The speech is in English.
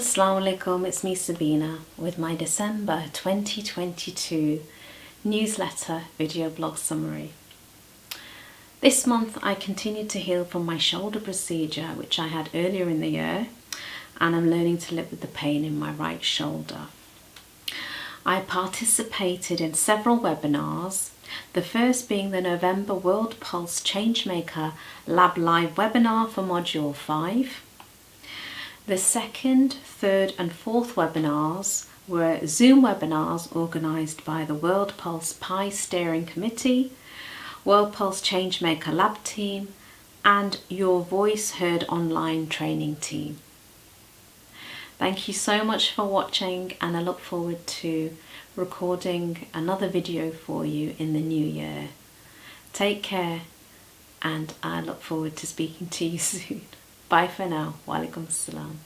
Assalamu alaikum, it's me Sabina with my December 2022 newsletter video blog summary. This month I continued to heal from my shoulder procedure which I had earlier in the year, and I'm learning to live with the pain in my right shoulder. I participated in several webinars, the first being the November World Pulse Changemaker Lab live webinar for Module 5. The second, third and fourth webinars were Zoom webinars organised by the World Pulse Pi Steering Committee, World Pulse Changemaker Lab team and Your Voice Heard Online training team. Thank you so much for watching, and I look forward to recording another video for you in the new year. Take care, and I look forward to speaking to you soon. Bye for now. Wa alaikum assalam.